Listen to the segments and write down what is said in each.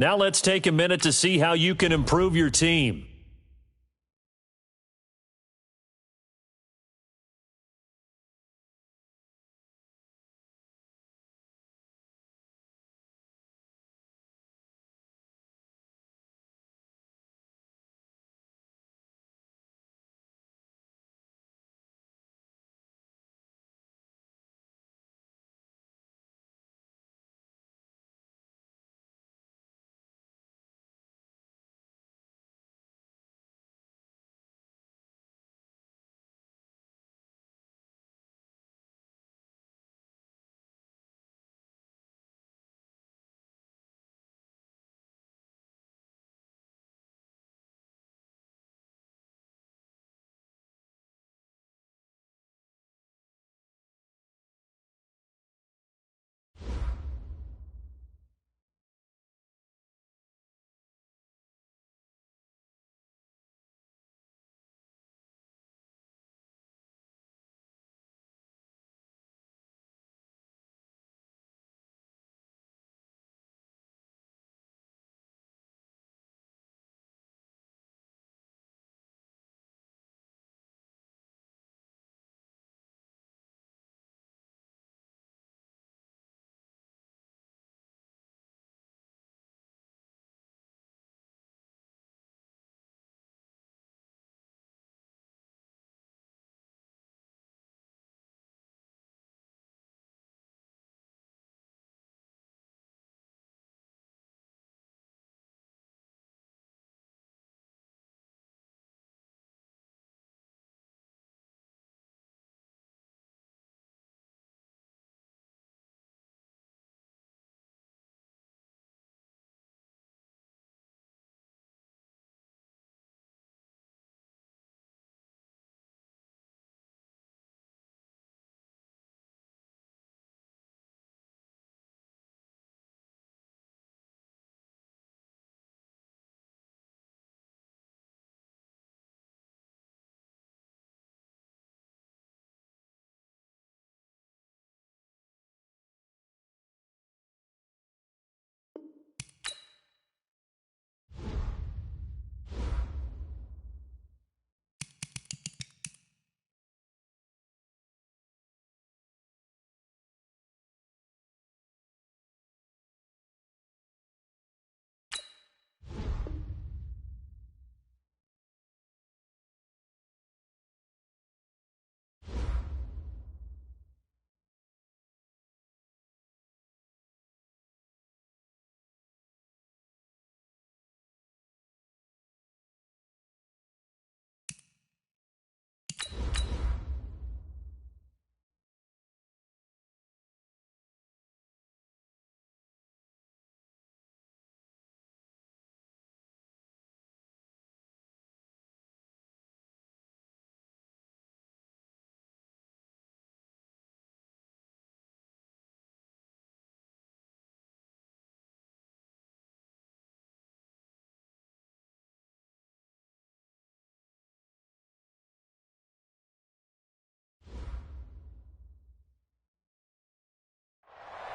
Now let's take a minute to see how you can improve your team.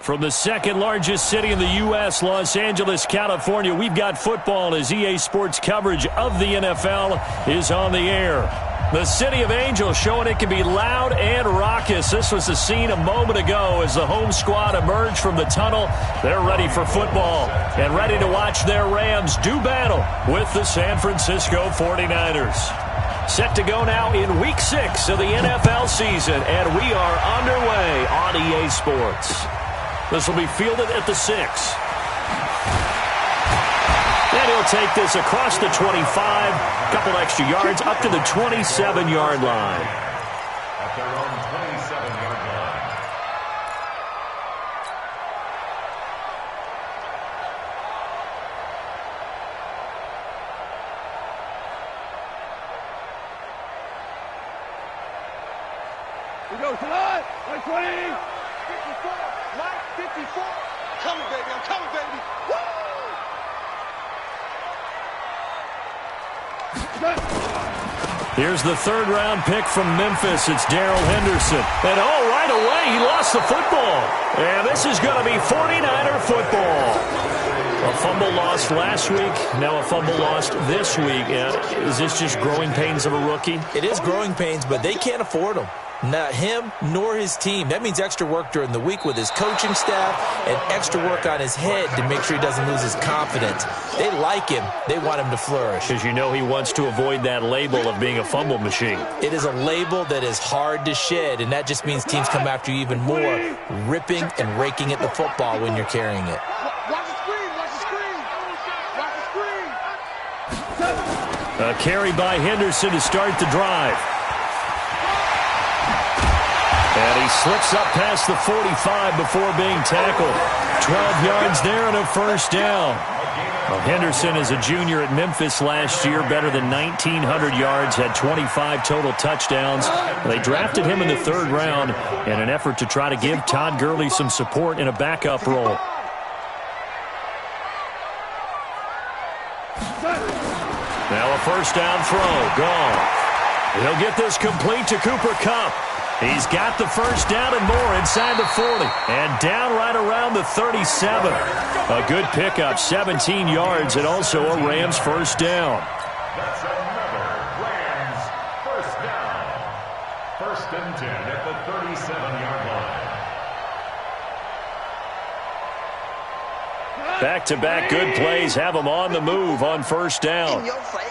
From the second largest city in the U.S., Los Angeles, California, we've got football as EA Sports coverage of the NFL is on the air. The City of Angels showing it can be loud and raucous. This was the scene a moment ago as the home squad emerged from the tunnel. They're ready for football and ready to watch their Rams do battle with the San Francisco 49ers. Set to go now in Week 6 of the NFL season, and we are underway on EA Sports. This will be fielded at the 6. And he'll take this across the 25, couple extra yards, up to the 27-yard line. At their own 27-yard line. We go tonight, 120. 54. Coming, baby. I'm coming, baby. Woo! Here's the third-round pick from Memphis. It's Darrell Henderson. And right away, he lost the football. And this is going to be 49er football. A fumble lost last week, now a fumble lost this week. Is this just growing pains of a rookie? It is growing pains, but they can't afford them. Not him nor his team. That means extra work during the week with his coaching staff and extra work on his head to make sure he doesn't lose his confidence. They like him. They want him to flourish. Because you know he wants to avoid that label of being a fumble machine. It is a label that is hard to shed, and that just means teams come after you even more, ripping and raking at the football when you're carrying it. Watch the screen, watch the screen. Watch the screen. A carry by Henderson to start the drive. And he slips up past the 45 before being tackled. 12 yards there and a first down. Well, Henderson is a junior at Memphis last year, better than 1,900 yards, had 25 total touchdowns. They drafted him in the 3rd round in an effort to try to give Todd Gurley some support in a backup role. Now a first down throw, gone. He'll get this complete to Cooper Kupp. He's got the first down and more inside the 40. And down right around the 37. A good pickup, 17 yards, and also a Rams first down. That's another Rams first down. 1st and 10 at the 37-yard line. Back-to-back good plays have them on the move on first down. In your face.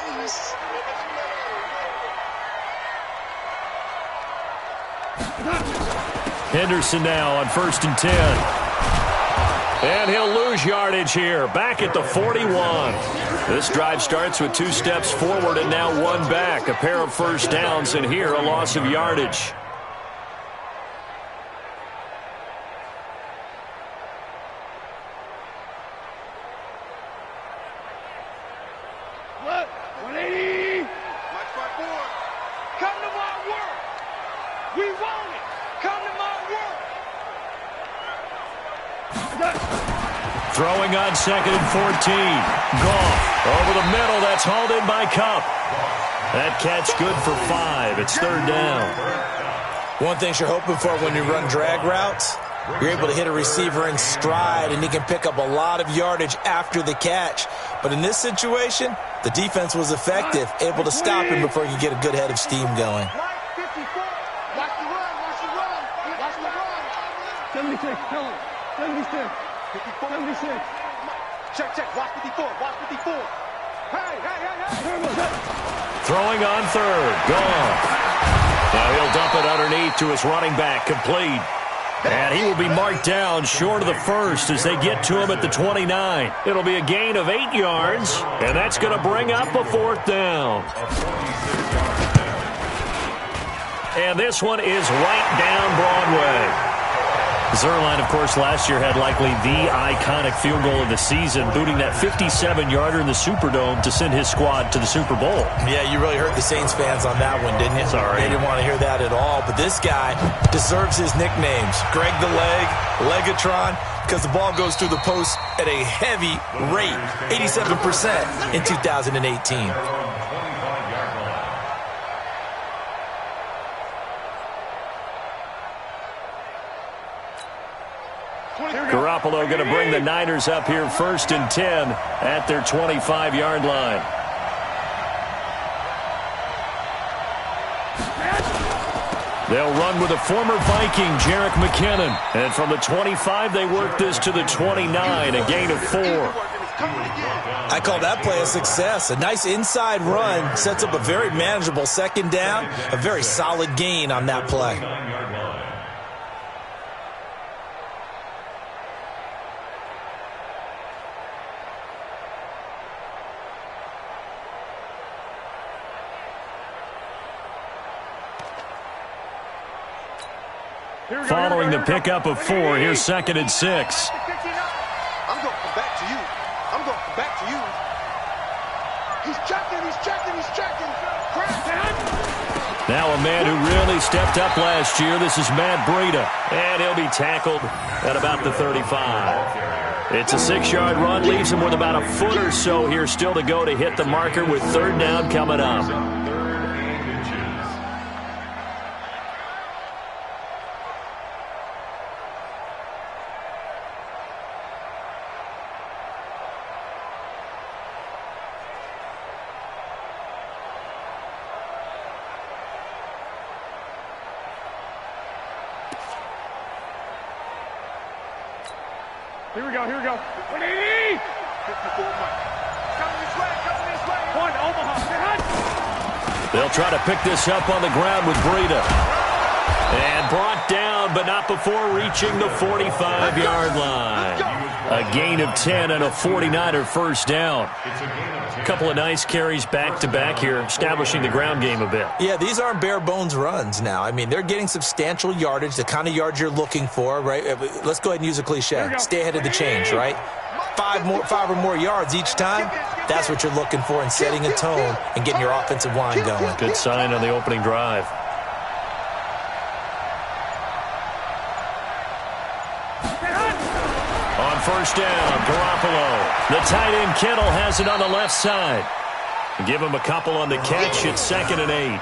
Henderson now on 1st and 10. And he'll lose yardage here. Back at the 41. This drive starts with 2 steps forward and now 1 back. A pair of first downs, and here a loss of yardage. What? 180. My front board. Come to my work. We want it. Come to my work. Throwing on 2nd and 14. Goff over the middle. That's hauled in by Kupp. That catch good for 5. It's 3rd down. One thing you're hoping for when you run drag routes, you're able to hit a receiver in stride, and he can pick up a lot of yardage after the catch. But in this situation, the defense was effective, able to stop him before he could get a good head of steam going. 76, tell him. 76. 76. Check. Watch 54. Watch 54. Hey. Throwing on 3rd. Gone. Now he'll dump it underneath to his running back. Complete. And he will be marked down short of the 1st as they get to him at the 29. It'll be a gain of 8 yards, and that's going to bring up a 4th down. And this one is right down Broadway. Zerline, of course, last year had likely the iconic field goal of the season, booting that 57-yarder in the Superdome to send his squad to the Super Bowl. Yeah, you really hurt the Saints fans on that one, didn't you? Sorry. They didn't want to hear that at all. But this guy deserves his nicknames. Greg the Leg, Legatron, because the ball goes through the post at a heavy rate, 87% in 2018. Garoppolo going to bring the Niners up here 1st and 10 at their 25-yard line. They'll run with a former Viking, Jerick McKinnon. And from the 25, they work this to the 29, a gain of 4. I call that play a success. A nice inside run sets up a very manageable 2nd down, a very solid gain on that play. Following the pickup of 4, here's 2nd and 6. I'm going to come back to you. I'm going to come back to you. He's checking. Now a man who really stepped up last year. This is Matt Breida. And he'll be tackled at about the 35. It's a 6-yard run. Leaves him with about a foot or so here still to go to hit the marker with 3rd down coming up. Here we go, here we go. 180! 54 Mike. Coming this way. One, Omaha. They'll try to pick this up on the ground with Breida. And brought down, but not before reaching the 45-yard line. A gain of 10 and a 49er first down. A couple of nice carries back-to-back here, establishing the ground game a bit. Yeah, these aren't bare-bones runs now. I mean, they're getting substantial yardage, the kind of yards you're looking for, right? Let's go ahead and use a cliche. Stay ahead of the change, right? Five or more yards each time, that's what you're looking for in setting a tone and getting your offensive line going. Good sign on the opening drive. On first down, Garoppolo. The tight end, Kittle, has it on the left side. Give him a couple on the catch. It's 2nd and 8.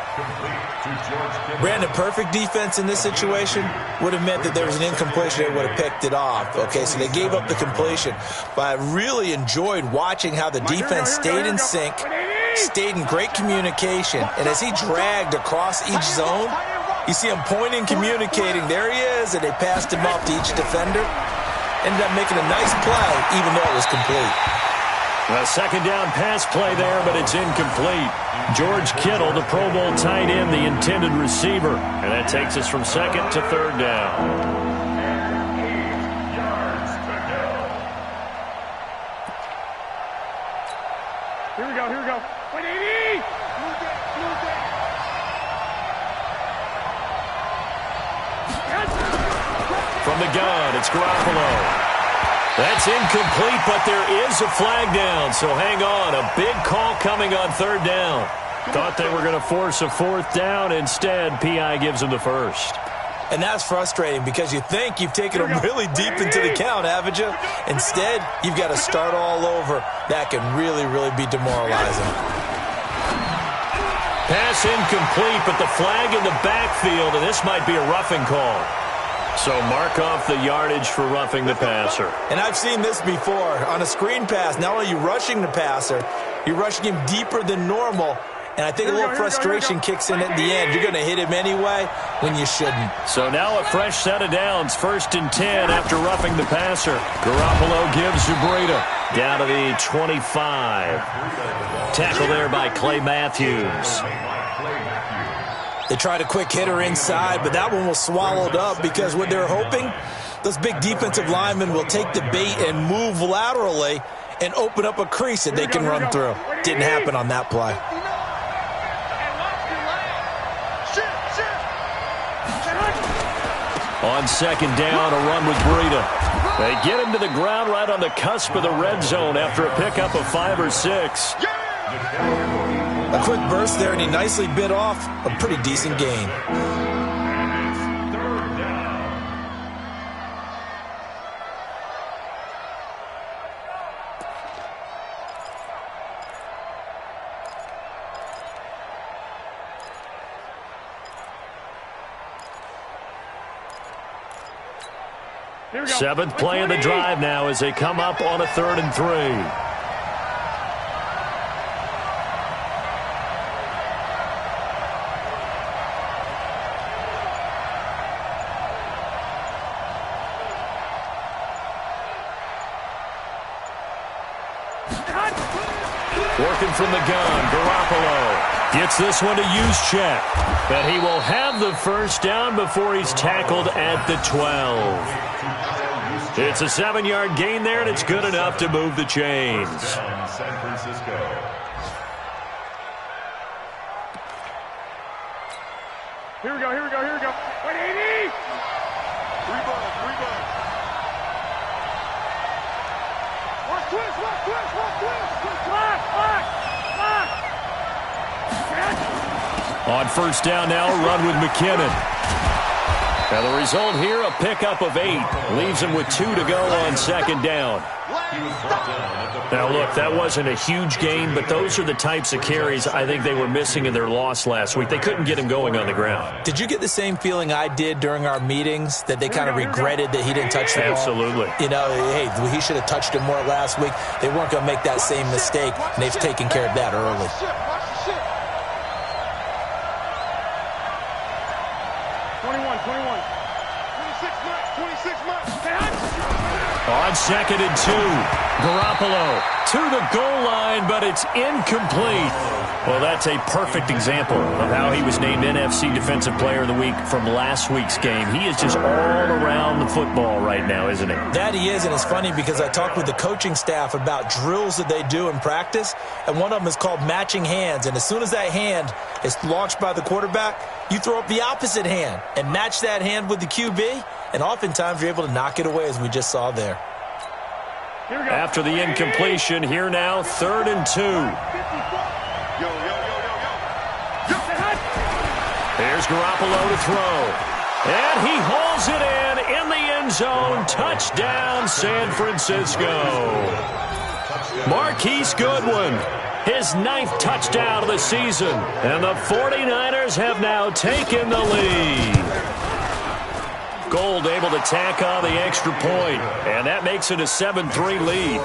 Brandon, perfect defense in this situation would have meant that there was an incompletion. They would have picked it off. Okay, so they gave up the completion. But I really enjoyed watching how the defense stayed in sync, stayed in great communication, and as he dragged across each zone, you see him pointing, communicating. There he is, and they passed him off to each defender. Ended up making a nice play, even though it was complete. A second down pass play there, but it's incomplete. George Kittle, the Pro Bowl tight end, the intended receiver. And that takes us from 2nd to 3rd down. And 8 yards to go. Here we go. 180! From the gun, it's Garoppolo. That's incomplete, but there is a flag down, so hang on. A big call coming on 3rd down. Thought they were going to force a 4th down. Instead, P.I. gives them the first. And that's frustrating because you think you've taken them really deep into the count, haven't you? Instead, you've got to start all over. That can really, really be demoralizing. Pass incomplete, but the flag in the backfield, and this might be a roughing call. So mark off the yardage for roughing the passer. And I've seen this before. On a screen pass, not only are you rushing the passer, you're rushing him deeper than normal. And I think a little frustration kicks in at the end. You're going to hit him anyway when you shouldn't. So now a fresh set of downs. 1st and 10 after roughing the passer. Garoppolo gives to Breida. Down to the 25. Tackle there by Clay Matthews. They tried a quick hitter inside, but that one was swallowed up because what they're hoping, those big defensive linemen will take the bait and move laterally and open up a crease that they can run through. Didn't happen on that play. On 2nd down, a run with Breida. They get him to the ground right on the cusp of the red zone after a pickup of 5 or 6. A quick burst there, and he nicely bit off a pretty decent gain. And it's 3rd down. Here we go. 7th play of the drive now as they come up on a 3rd and 3. Working from the gun, Garoppolo gets this one to Juszczyk. And he will have the first down before he's tackled at the 12. It's a 7-yard gain there, and it's good enough to move the chains. San Francisco. Here we go. 180! 3 ball. Watch twist. Lock. On first down now, a run with McKinnon. Now the result here, a pickup of 8. Leaves him with 2 to go on 2nd down. Now look, that wasn't a huge gain, but those are the types of carries I think they were missing in their loss last week. They couldn't get him going on the ground. Did you get the same feeling I did during our meetings, that they kind of regretted that he didn't touch the ball? Absolutely. You know, hey, he should have touched it more last week. They weren't going to make that same mistake, and they've taken care of that early. 26 months. On 2nd and 2, Garoppolo to the goal line, but it's incomplete. Well, that's a perfect example of how he was named NFC Defensive Player of the Week from last week's game. He is just all around the football right now, isn't he? That he is, and it's funny because I talked with the coaching staff about drills that they do in practice, and one of them is called matching hands. And as soon as that hand is launched by the quarterback, you throw up the opposite hand and match that hand with the QB, and oftentimes you're able to knock it away, as we just saw there. After the incompletion, here now, 3rd and 2. Here's Garoppolo to throw. And he hauls it in the end zone. Touchdown, San Francisco. Marquise Goodwin, his 9th touchdown of the season. And the 49ers have now taken the lead. Gold able to tack on the extra point, and that makes it a 7-3 lead.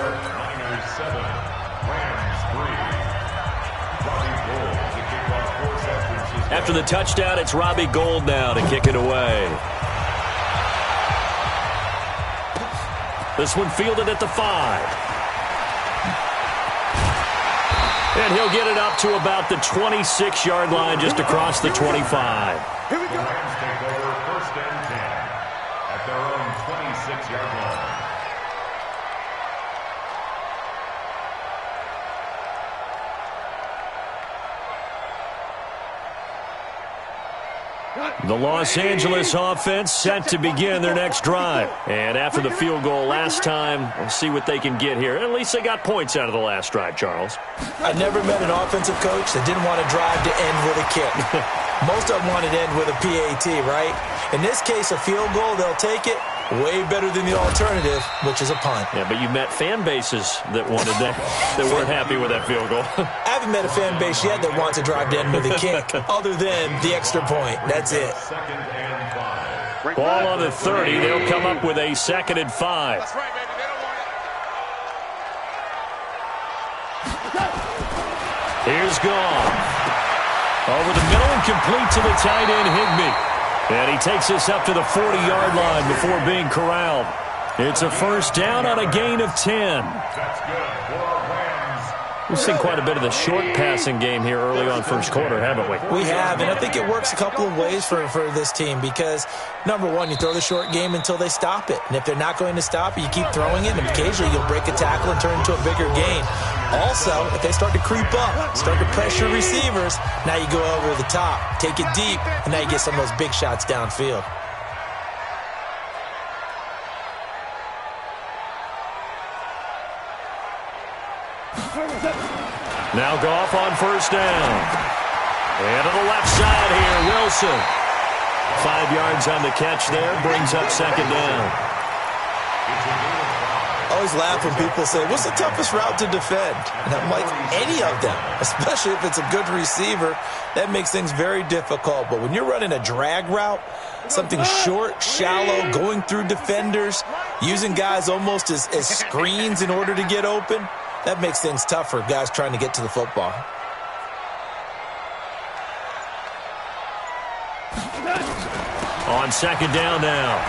After the touchdown, it's Robbie Gould now to kick it away. This one fielded at the 5. And he'll get it up to about the 26-yard line, just across the 25. Here we go. Rams take over 1st and 10 at their own 26-yard line. The Los Angeles offense set to begin their next drive. And after the field goal last time, we'll see what they can get here. At least they got points out of the last drive, Charles. I never met an offensive coach that didn't want to drive to end with a kick. Most of them wanted to end with a PAT, right? In this case, a field goal, they'll take it. Way better than the alternative, which is a punt. Yeah, but you met fan bases that wanted that weren't happy with that field goal. I haven't met a fan base yet that wants to drive to end with a kick, other than the extra point. That's it. 2nd and 5. Ball on the 30. They'll come up with a 2nd and 5. That's right, baby. They don't want it. Here's Goff. Over the middle and complete to the tight end, Higbee. And he takes us up to the 40-yard line before being corralled. It's a 1st down on a gain of 10. That's good for Rams. We've seen quite a bit of the short passing game here early on 1st quarter, haven't we? We have, and I think it works a couple of ways for this team because, number one, you throw the short game until they stop it. And if they're not going to stop it, you keep throwing it, and occasionally you'll break a tackle and turn it into a bigger gain. Also, if they start to creep up, start to pressure receivers, now you go over the top, take it deep, and now you get some of those big shots downfield. Now Goff on 1st down. And to the left side here, Wilson. 5 yards on the catch there, brings up 2nd down. I always laugh when people say, what's the toughest route to defend? And I'm like, any of them, especially if it's a good receiver. That makes things very difficult. But when you're running a drag route, something short, shallow, going through defenders, using guys almost as screens in order to get open, that makes things tough for guys trying to get to the football. On 2nd down now,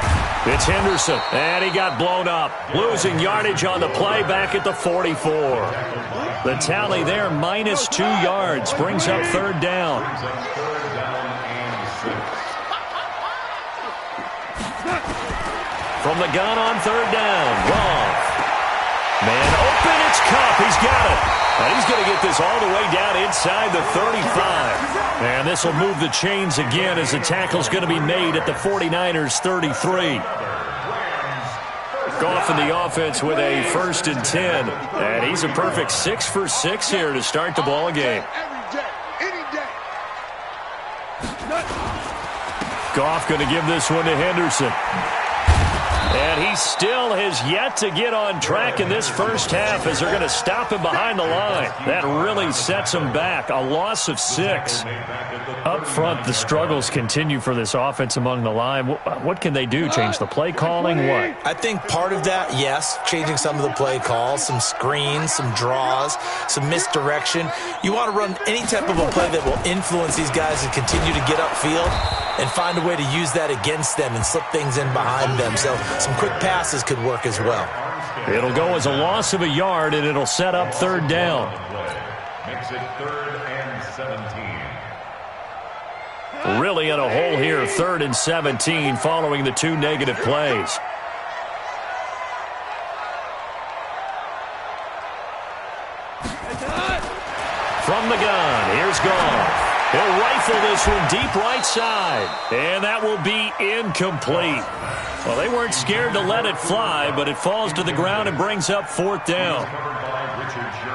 it's Henderson, and he got blown up. Losing yardage on the play back at the 44. The tally there, minus 2 yards, brings up 3rd down. From the gun on 3rd down, Goff. Man open, it's Kupp. He's got it. And he's going to get this all the way down inside the 35. And this will move the chains again as the tackle's going to be made at the 49ers' 33. Goff in the offense with a 1st and 10. And he's a perfect 6 for 6 here to start the ball game. Goff going to give this one to Henderson. And he still has yet to get on track in this first half as they're going to stop him behind the line. That really sets him back. A loss of 6. Up front, the struggles continue for this offense among the line. What can they do? Change the play calling? What? I think part of that, yes, changing some of the play calls, some screens, some draws, some misdirection. You want to run any type of a play that will influence these guys and continue to get upfield and find a way to use that against them and slip things in behind them. So some quick passes could work as well. It'll go as a loss of a yard, and it'll set up third down. Makes it 3rd and 17. Really in a hole here, 3rd and 17 following the 2 negative plays. From the gun, here's Goff. He'll rifle this one deep right side, and that will be incomplete. Well, they weren't scared to let it fly, but it falls to the ground and brings up 4th down.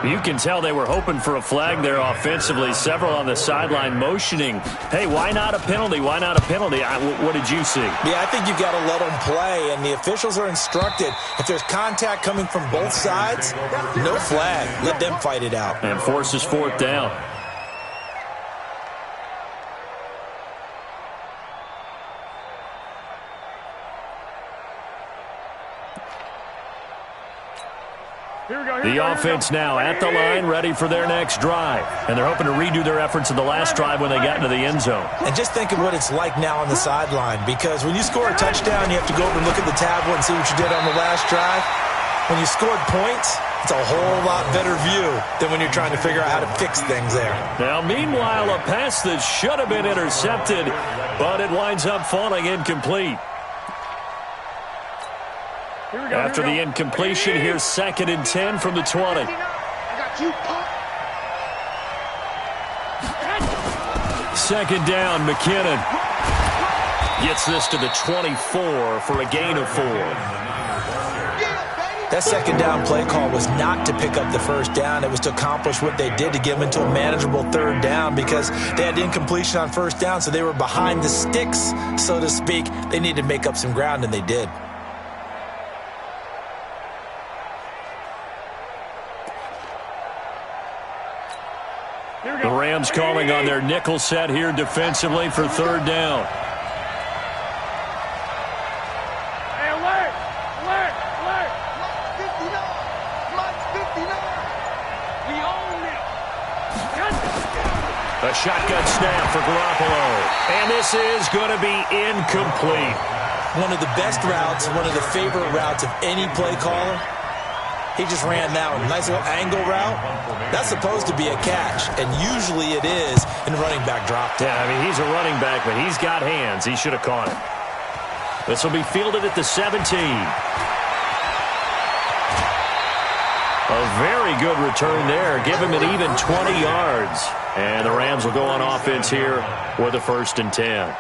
You can tell they were hoping for a flag there offensively. Several on the sideline motioning, hey, why not a penalty? Why not a penalty? What did you see? Yeah, I think you've got to let them play, and the officials are instructed. If there's contact coming from both sides, no flag. Let them fight it out. And forces 4th down. The offense now at the line, ready for their next drive. And they're hoping to redo their efforts in the last drive when they got into the end zone. And just think of what it's like now on the sideline, because when you score a touchdown, you have to go over and look at the tablet and see what you did on the last drive. When you scored points, it's a whole lot better view than when you're trying to figure out how to fix things there. Now, meanwhile, a pass that should have been intercepted, but it winds up falling incomplete. After the incompletion, here's 2nd and 10 from the 20. Second down, McKinnon gets this to the 24 for a gain of 4. That second down play call was not to pick up the first down. It was to accomplish what they did to get them into a manageable 3rd down, because they had incompletion on 1st down, so they were behind the sticks, so to speak. They needed to make up some ground, and they did. The Rams calling on their nickel set here defensively for 3rd down. A shotgun snap for Garoppolo. And this is going to be incomplete. One of the best routes, one of the favorite routes of any play caller. He just ran that one. Nice little angle route. That's supposed to be a catch, and usually it is in running back drop down. Yeah, I mean, he's a running back, but he's got hands. He should have caught it. This will be fielded at the 17. A very good return there. Give him an even 20 yards. And the Rams will go on offense here with a 1st and 10.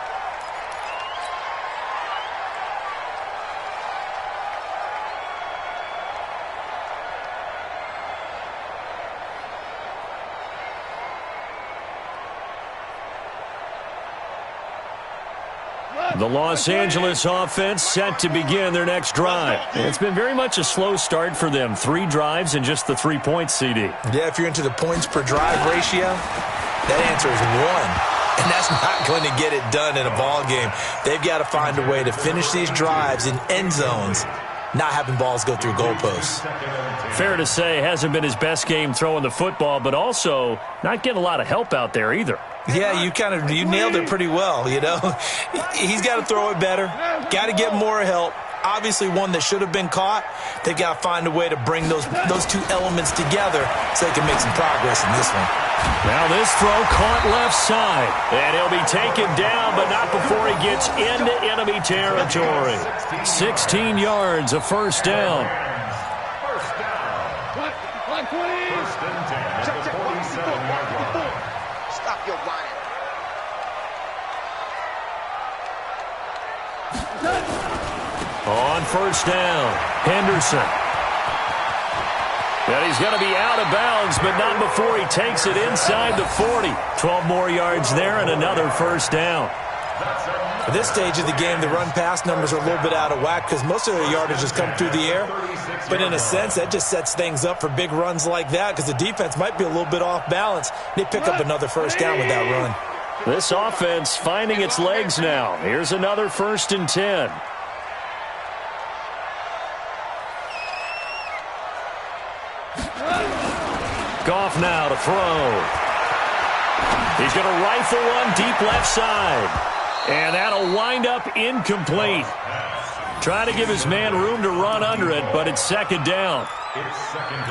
The Los Angeles offense set to begin their next drive. It's been very much a slow start for them. 3 drives and just the 3 points, CD. Yeah, if you're into the points per drive ratio, that answer is 1. And that's not going to get it done in a ball game. They've got to find a way to finish these drives in end zones, not having balls go through goalposts. Fair to say, hasn't been his best game throwing the football, but also not getting a lot of help out there either. Yeah, you nailed it pretty well, you know. He's got to throw it better, got to get more help. Obviously one that should have been caught. They've got to find a way to bring those 2 elements together so they can make some progress in this one. Now this throw caught left side, and he'll be taken down, but not before he gets into enemy territory. 16 yards, a 1st down. Stop your whining. On 1st down, Henderson. And he's going to be out of bounds, but not before he takes it inside the 40. 12 more yards there and another 1st down. At this stage of the game, the run-pass numbers are a little bit out of whack because most of their yardage has come through the air. But in a sense, that just sets things up for big runs like that because the defense might be a little bit off balance. They pick up another first down with that run. This offense finding its legs now. Here's another 1st and 10. Goff now to throw. He's going to rifle one deep left side. And that'll wind up incomplete. Trying to give his man room to run under it, but it's 2nd down.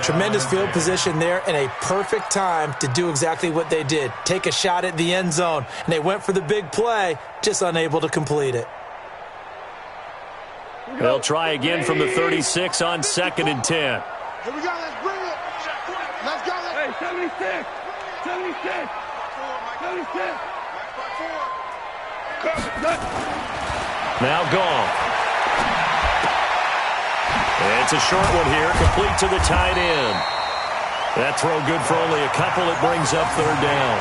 Tremendous field position there and a perfect time to do exactly what they did. Take a shot at the end zone. And they went for the big play, just unable to complete it. They'll try again from the 36 on 2nd and 10. Here we go, let's bring it. Let's go. Hey, 76. 76. 76. Now Goff. It's a short one here, complete to the tight end. That throw good for only a couple. It brings up 3rd down.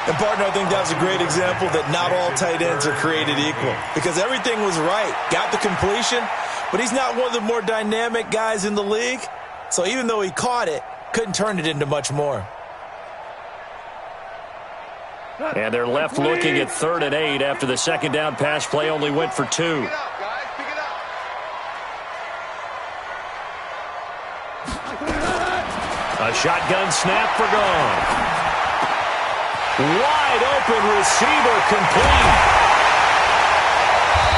And, partner, I think that was a great example that not all tight ends are created equal because everything was right. Got the completion, but he's not one of the more dynamic guys in the league. So even though he caught it, couldn't turn it into much more. And they're left looking at 3rd and 8 after the 2nd down pass play only went for 2. A shotgun snap for Goff. Wide open receiver complete.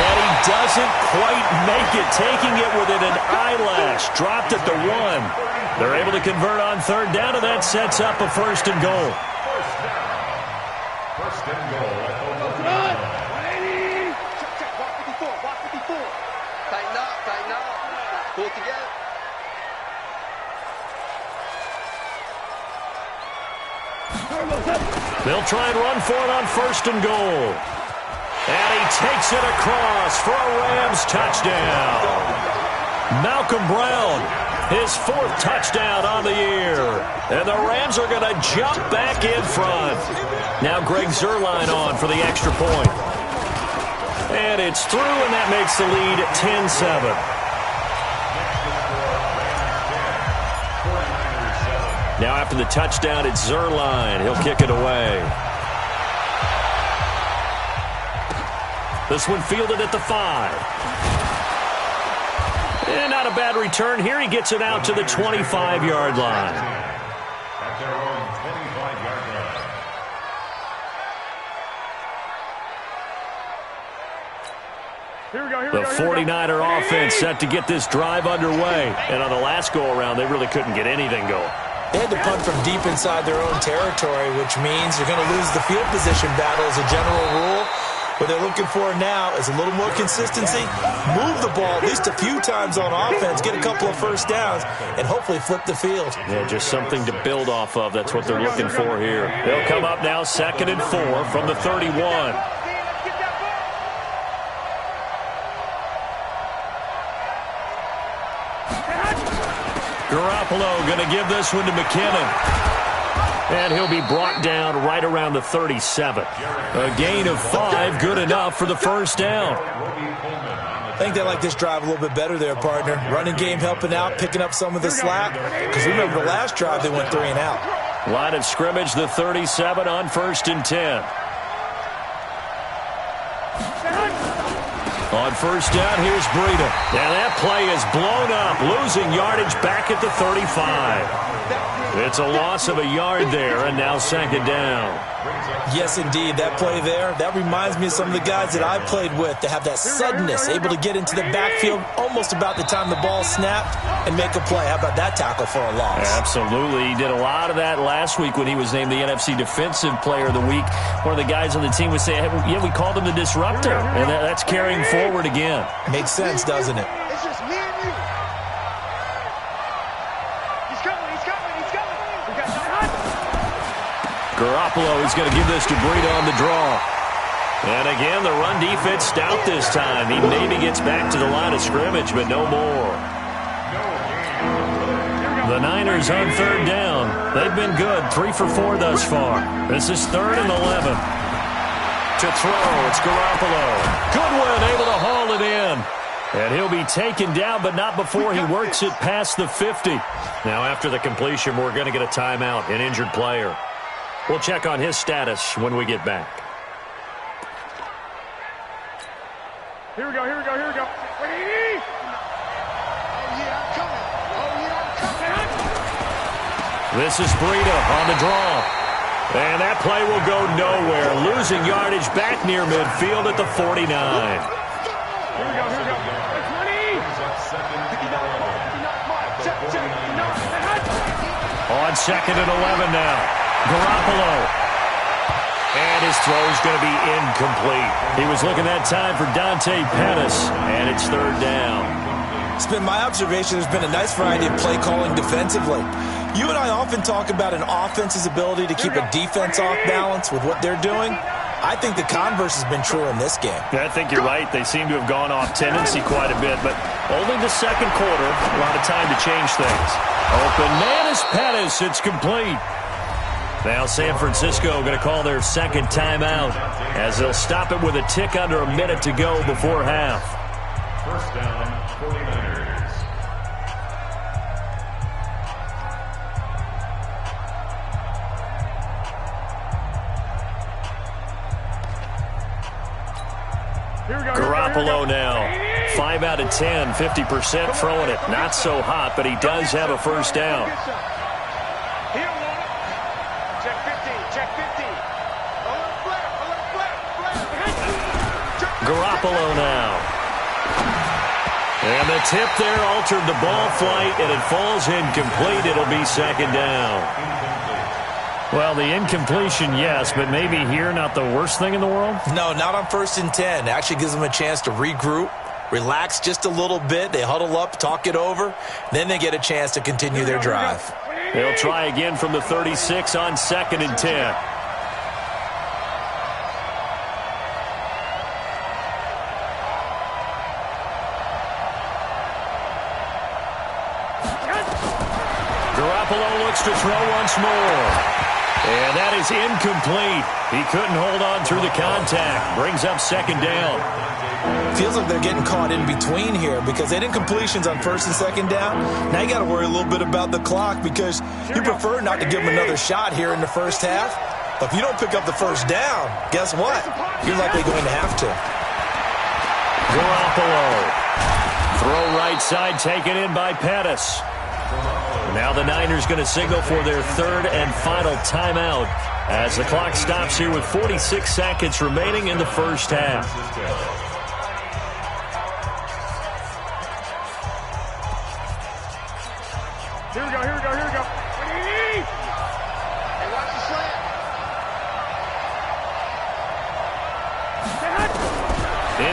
And he doesn't quite make it, taking it within an eyelash. Dropped at the 1. They're able to convert on 3rd down, and that sets up a 1st and goal. First and goal at the 1. Check. Walk 54. Tighten up. Pull it together. They'll try and run for it on 1st and goal. And he takes it across for a Rams touchdown. Malcolm Brown, his 4th touchdown on the year. And the Rams are going to jump back in front. Now Greg Zuerlein on for the extra point. And it's through, and that makes the lead 10-7. Now after the touchdown, it's Zuerlein. He'll kick it away. This one fielded at the 5. And not a bad return here. He gets it out to the 25-yard line. At their own 25-yard line. The 49er offense set to get this drive underway. And on the last go-around, they really couldn't get anything going. They had to punt from deep inside their own territory, which means you're going to lose the field position battle as a general rule. What they're looking for now is a little more consistency, move the ball at least a few times on offense, get a couple of first downs, and hopefully flip the field. Yeah, just something to build off of. That's what they're looking for here. They'll come up now 2nd and 4 from the 31. Garoppolo going to give this one to McKinnon. And he'll be brought down right around the 37. A gain of 5, good enough for the 1st down. I think they like this drive a little bit better there, partner. Running game helping out, picking up some of the slack. Because remember the last drive, they went 3 and out. Line of scrimmage, the 37 on 1st and 10. On 1st down, here's Breida. Now that play is blown up, losing yardage back at the 35. It's a loss of a yard there, and now 2nd down. Yes, indeed. That play there, that reminds me of some of the guys that I've played with that have that suddenness, able to get into the backfield almost about the time the ball snapped and make a play. How about that tackle for a loss? Absolutely. He did a lot of that last week when he was named the NFC Defensive Player of the Week. One of the guys on the team would say, hey, yeah, we called him the disruptor, and that's carrying forward again. Makes sense, doesn't it? It's just me and you. He's coming. We got time. Garoppolo is going to give this to Breida on the draw. And again, the run defense stout this time. He maybe gets back to the line of scrimmage, but no more. The Niners on 3rd down. They've been good, 3 for 4 thus far. This is 3rd and 11. To throw, it's Garoppolo. Goodwin able to haul it in. And he'll be taken down, but not before he works it past the 50. Now, after the completion, we're going to get a timeout, an injured player. We'll check on his status when we get back. Here we go. Ready? Oh, yeah, I'm coming. This is Breida on the draw. And that play will go nowhere. Losing yardage back near midfield at the 49. Here we go. It's ready. On second and 11 now. Garoppolo. And his throw's going to be incomplete. He was looking that time for Dante Pettis, and it's third down. It's been my observation there's been a nice variety of play calling defensively. You and I often talk about an offense's ability to keep a defense off balance with what they're doing. I think the converse has been true in this game. Yeah, I think you're right. They seem to have gone off tendency quite a bit, but only the second quarter, a lot of time to change things. Open man is Pettis. It's complete. Now San Francisco going to call their second timeout as they'll stop it with a tick under a minute to go before half. First down, 49ers. Garoppolo now. 5 out of 10, 50% throwing it. Not so hot, but he does have a first down. Garoppolo now. And the tip there altered the ball flight, and it falls incomplete. It'll be second down. Well, the incompletion, yes, but maybe here not the worst thing in the world? No, not on 1st and 10. It actually gives them a chance to regroup, relax just a little bit. They huddle up, talk it over. Then they get a chance to continue their drive. They'll try again from the 36 on 2nd and 10. Garoppolo looks to throw once more. And that is incomplete. He couldn't hold on through the contact. Brings up second down. Feels like they're getting caught in between here because they did completions on 1st and 2nd down. Now you got to worry a little bit about the clock because you prefer not to give them another shot here in the first half. But if you don't pick up the first down, guess what? You're likely going to have to. Garoppolo. Throw right side taken in by Pettis. Now the Niners going to signal for their third and final timeout as the clock stops here with 46 seconds remaining in the first half. Here we go. Ready? Hey, watch the slant.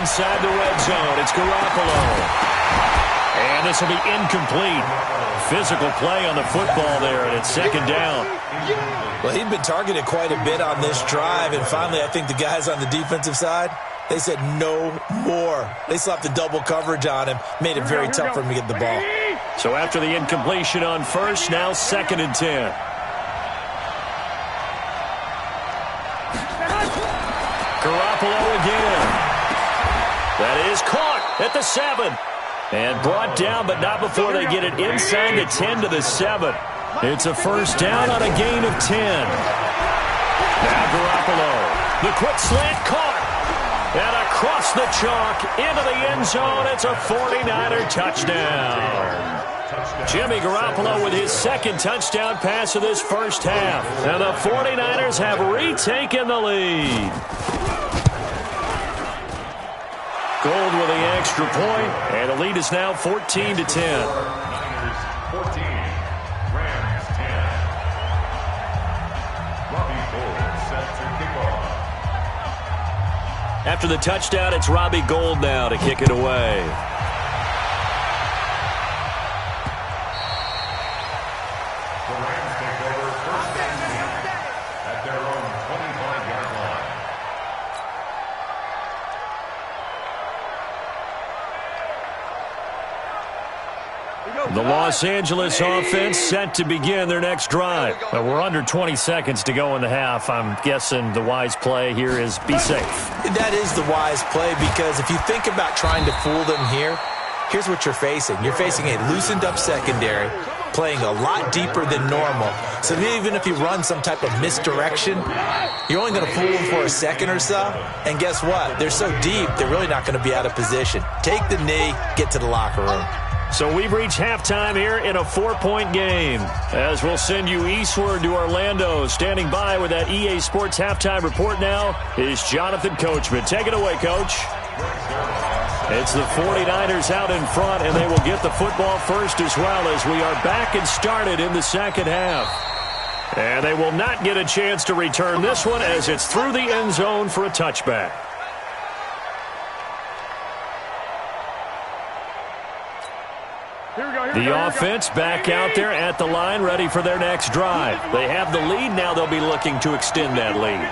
Inside the red zone, it's Garoppolo. And this will be incomplete. Physical play on the football there, and it's second down. Well, he'd been targeted quite a bit on this drive, and finally I think the guys on the defensive side, they said no more. They slapped the double coverage on him, made it very tough for him to get the ball. So after the incompletion on first, now 2nd and 10. Garoppolo again. That is caught at the 7. And brought down, but not before they get it inside the 10 to the 7. It's a first down on a gain of 10. Now Garoppolo. The quick slant caught. And across the chalk into the end zone. It's a 49er touchdown. Jimmy Garoppolo with his second touchdown pass of this first half. And the 49ers have retaken the lead. Gold with the extra point, and the lead is now 14-10. Niners 14, Rams 10. Robbie Gould set to kick off. After the touchdown, it's Robbie Gould now to kick it away. The Rams take over first and 10 at their own 25-yard line. Here we go. The Los Angeles offense set to begin their next drive. We're under 20 seconds to go in the half. I'm guessing the wise play here is be safe. That is the wise play, because if you think about trying to fool them here, here's what you're facing. You're facing a loosened up secondary, playing a lot deeper than normal. So even if you run some type of misdirection, you're only going to fool them for a second or so. And guess what? They're so deep, they're really not going to be out of position. Take the knee, get to the locker room. So we've reached halftime here in a 4-point game. As we'll send you eastward to Orlando. Standing by with that EA Sports halftime report now is Jonathan Coachman. Take it away, Coach. It's the 49ers out in front, and they will get the football first as well, as we are back and started in the second half. And they will not get a chance to return this one, as it's through the end zone for a touchback. The offense back out there at the line, ready for their next drive. They have the lead. Now they'll be looking to extend that lead.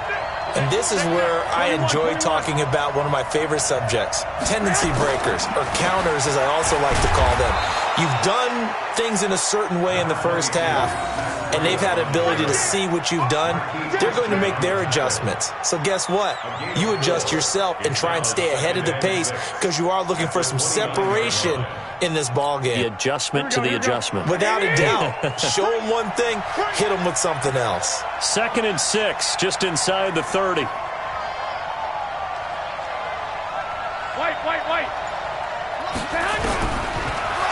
And this is where I enjoy talking about one of my favorite subjects, tendency breakers, or counters as I also like to call them. You've done things in a certain way in the first half, and they've had ability to see what you've done. They're going to make their adjustments. So guess what? You adjust yourself and try and stay ahead of the pace, because you are looking for some separation in this ball game. The adjustment to the adjustment. Without a doubt. Show them one thing, hit them with something else. 2nd and 6, just inside the 30. White.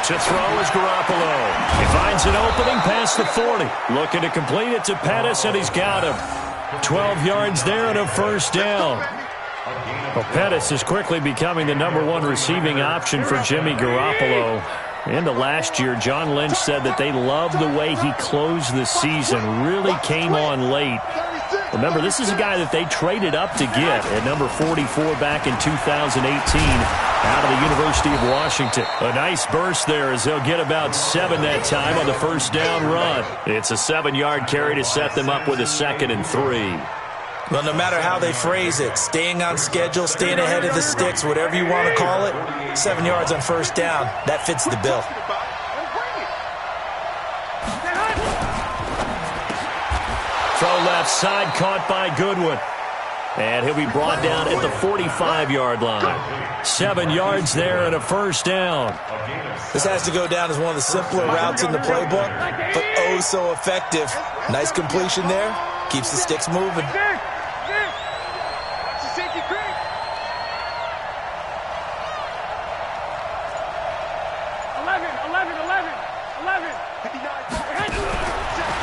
To throw is Garoppolo. He finds an opening past the 40. Looking to complete it to Pettis, and he's got him. 12 yards there and a first down. Well, Pettis is quickly becoming the #1 receiving option for Jimmy Garoppolo. Into last year, John Lynch said that they loved the way he closed the season, really came on late. Remember, this is a guy that they traded up to get at number 44 back in 2018 out of the University of Washington. A nice burst there as they'll get about 7 that time on the first down run. It's a 7-yard carry to set them up with a 2nd and 3. Well, no matter how they phrase it, staying on schedule, staying ahead of the sticks, whatever you want to call it, 7 yards on first down, that fits the bill. Throw left side, caught by Goodwin. And he'll be brought down at the 45-yard line. 7 yards there and a first down. This has to go down as one of the simpler routes in the playbook, but oh so effective. Nice completion there. Keeps the sticks moving.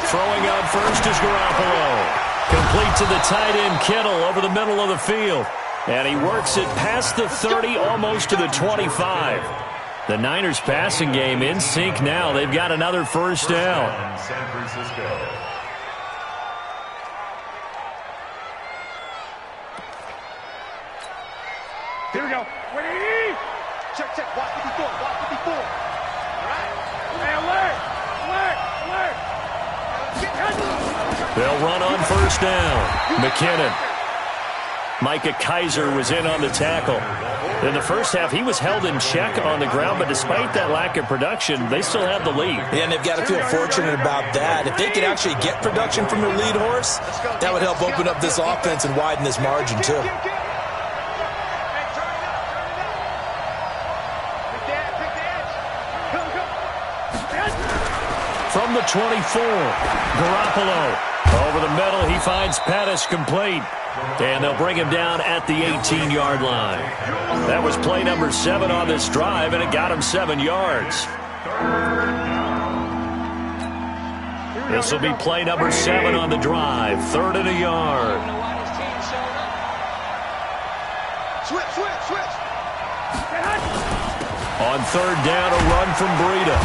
Throwing out first is Garoppolo. Complete to the tight end, Kittle, over the middle of the field. And he works it past the 30, almost to the 25. The Niners passing game in sync now. They've got another first down. San Francisco. Here we go. Ready? Check. Watch 54. All right. Alert. They'll run on first down. McKinnon. Micah Kaiser was in on the tackle. In the first half, he was held in check on the ground, but despite that lack of production, they still have the lead. Yeah, and they've got to feel fortunate about that. If they could actually get production from their lead horse, that would help open up this offense and widen this margin, too. From the 24, Garoppolo. Over the middle, he finds Pettis complete. And they'll bring him down at the 18-yard line. That was play number 7 on this drive, and it got him 7 yards. This will be play number 7 on the drive. 3rd and a yard. Switch. On 3rd down, a run from Breida.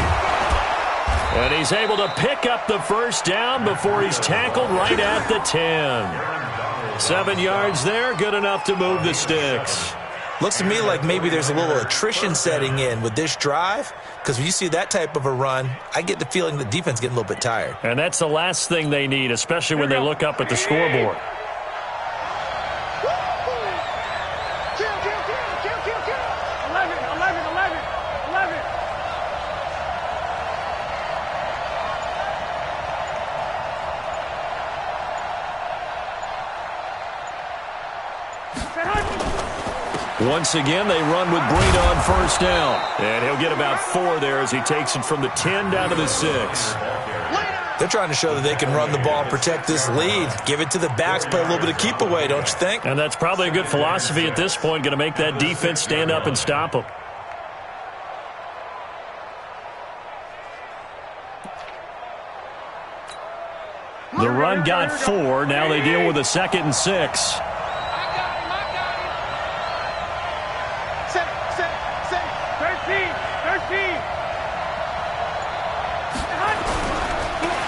And he's able to pick up the first down before he's tackled right at the 10. 7 yards there, good enough to move the sticks. Looks to me like maybe there's a little attrition setting in with this drive, because when you see that type of a run, I get the feeling the defense getting a little bit tired. And that's the last thing they need, especially when they look up at the scoreboard. Once again, they run with Breida on first down. And he'll get about 4 there as he takes it from the 10 down to the 6. They're trying to show that they can run the ball and protect this lead. Give it to the backs, play a little bit of keep away, don't you think? And that's probably a good philosophy at this point, going to make that defense stand up and stop them. The run got 4. Now they deal with a 2nd and 6.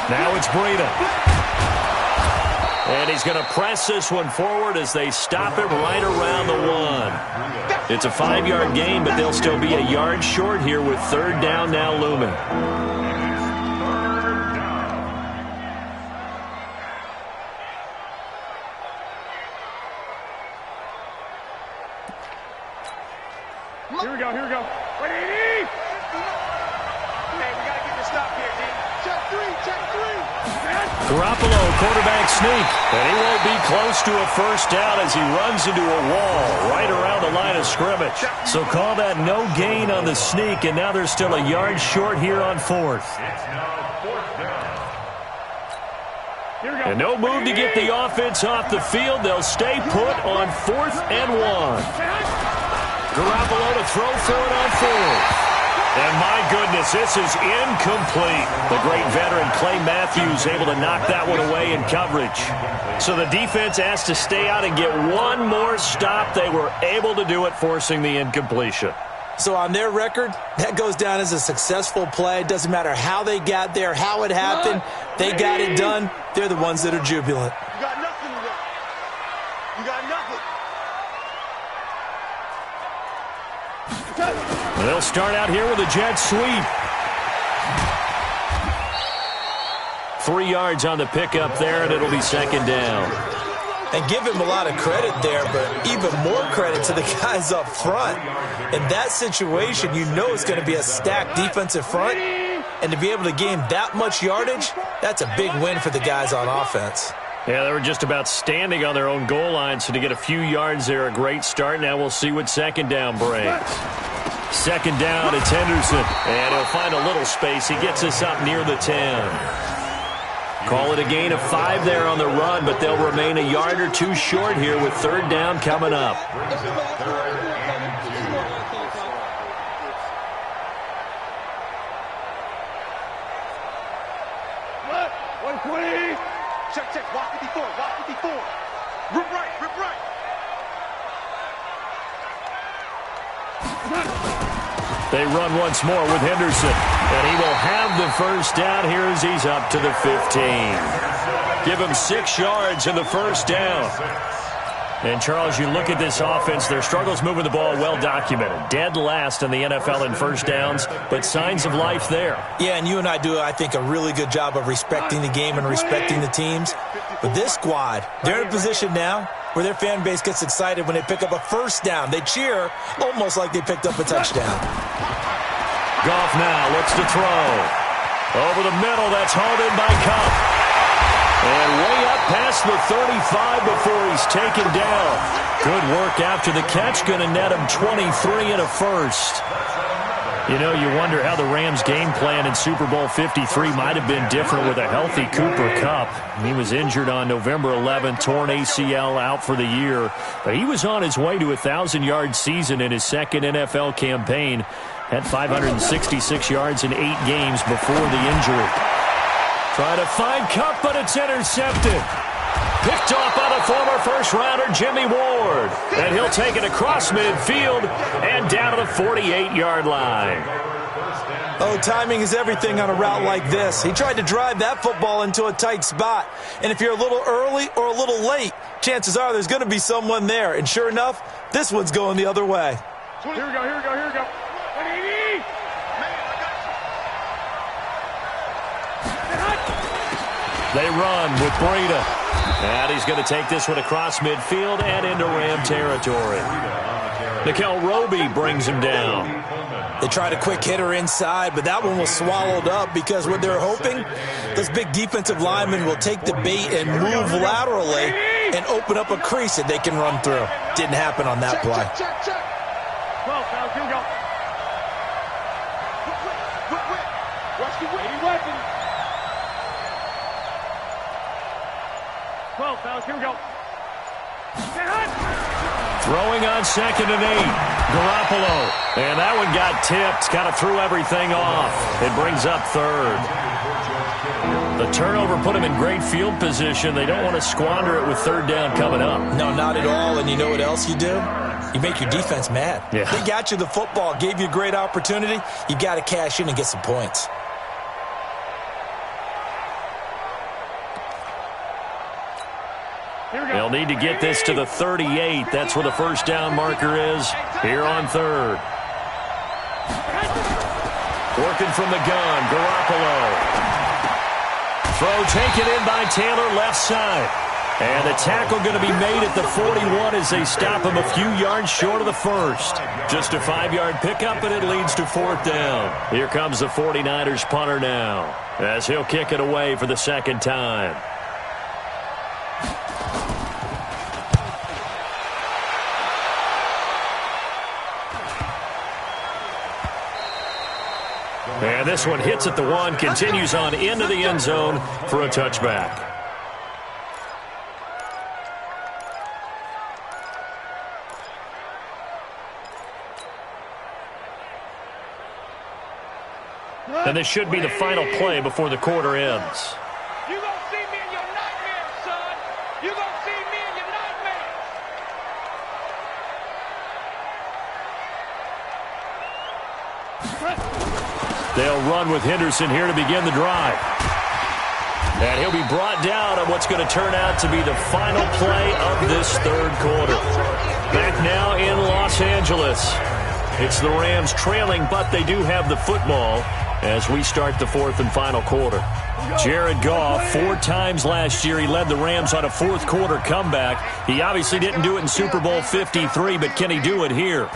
Now it's Breida. And he's going to press this one forward as they stop it right around the 1. It's a 5-yard gain, but they'll still be a yard short here with 3rd down now looming. Here we go. Ready? Hey, we got to get the stop here, D. Check 3. Garoppolo, quarterback sneak. And he won't be close to a first down as he runs into a wall right around the line of scrimmage. So call that no gain on the sneak, and now they're still a yard short here on 4th. And no move to get the offense off the field. They'll stay put on 4th and 1. Garoppolo to throw for it on 4th. And my goodness, this is incomplete. The great veteran Clay Matthews able to knock that one away in coverage. So the defense has to stay out and get one more stop. They were able to do it, forcing the incompletion. So on their record, that goes down as a successful play. It doesn't matter how they got there, how it happened. They got it done. They're the ones that are jubilant. You got nothing to do. You got nothing. They'll start out here with a jet sweep. 3 yards on the pickup there, and it'll be 2nd down. And give him a lot of credit there, but even more credit to the guys up front. In that situation, you know it's going to be a stacked defensive front. And to be able to gain that much yardage, that's a big win for the guys on offense. Yeah, they were just about standing on their own goal line, so to get a few yards there, a great start. Now we'll see what 2nd down brings. 2nd down, it's Henderson. And he'll find a little space. He gets us up near the 10. Call it a gain of 5 there on the run, but they'll remain a yard or 2 short here with 3rd down coming up. What? 120. Check. Walk 54. Rip right. They run once more with Henderson, and he will have the first down here as he's up to the 15. Give him 6 yards in the first down. And, Charles, you look at this offense, their struggles moving the ball well documented. Dead last in the NFL in first downs, but signs of life there. Yeah, and you and I do, I think, a really good job of respecting the game and respecting the teams. But this squad, they're in a position now where their fan base gets excited when they pick up a first down. They cheer almost like they picked up a touchdown. Goff now looks to throw. Over the middle, that's hauled in by Kupp. And way up past the 35 before he's taken down. Good work after the catch, going to net him 23 and a first. You know, you wonder how the Rams' game plan in Super Bowl 53 might have been different with a healthy Cooper Kupp. He was injured on November 11th, torn ACL, out for the year. But he was on his way to a 1,000-yard season in his second NFL campaign. Had 566 yards in 8 games before the injury. Trying to find Kupp, but it's intercepted. Picked off by the former first-rounder Jimmy Ward. And he'll take it across midfield and down to the 48-yard line. Oh, timing is everything on a route like this. He tried to drive that football into a tight spot. And if you're a little early or a little late, chances are there's going to be someone there. And sure enough, this one's going the other way. Here we go. They run with Breida. And he's going to take this one across midfield and into Ram territory. Nickel Roby brings him down. They tried a quick hitter inside, but that one was swallowed up because what they're hoping, those big defensive linemen will take the bait and move laterally and open up a crease that they can run through. Didn't happen on that play. Check. 12 fouls, here we go. Watch the weapon. 12 fouls, here we go. Throwing on 2nd and 8. Garoppolo. And that one got tipped. Kind of threw everything off. It brings up 3rd. The turnover put them in great field position. They don't want to squander it with 3rd down coming up. No, not at all. And you know what else you do? You make your defense mad. Yeah. They got you the football, gave you a great opportunity. You got to cash in and get some points. They'll need to get this to the 38. That's where the 1st down marker is here on 3rd. Working from the gun, Garoppolo. Throw taken in by Taylor, left side. And the tackle going to be made at the 41 as they stop him a few yards short of the 1st. Just a 5-yard pickup, and it leads to 4th down. Here comes the 49ers punter now, as he'll kick it away for the 2nd time. And this one hits at the 1, continues on into the end zone for a touchback. And this should be the final play before the quarter ends. You gonna see me in your nightmares, son. You gonna see me in your nightmares. They'll run with Henderson here to begin the drive. And he'll be brought down on what's going to turn out to be the final play of this 3rd quarter. Back now in Los Angeles. It's the Rams trailing, but they do have the football as we start the 4th and final quarter. Jared Goff, 4 times last year, he led the Rams on a 4th quarter comeback. He obviously didn't do it in Super Bowl 53, but can he do it here?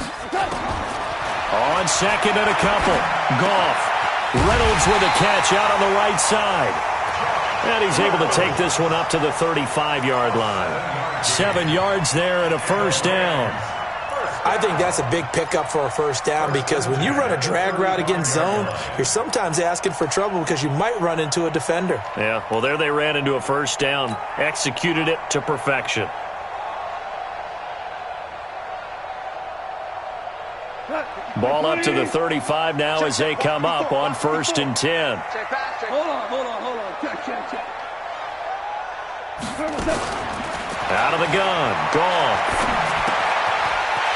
On 2nd and a couple, Goff. Reynolds with a catch out on the right side. And he's able to take this one up to the 35-yard line. 7 yards there and a 1st down. I think that's a big pickup for a 1st down because when you run a drag route against zone, you're sometimes asking for trouble because you might run into a defender. Yeah, well, there they ran into a 1st down. Executed it to perfection. Ball up to the 35 now as they come up on 1st and 10. Hold on. Check. Out of the gun, Goff.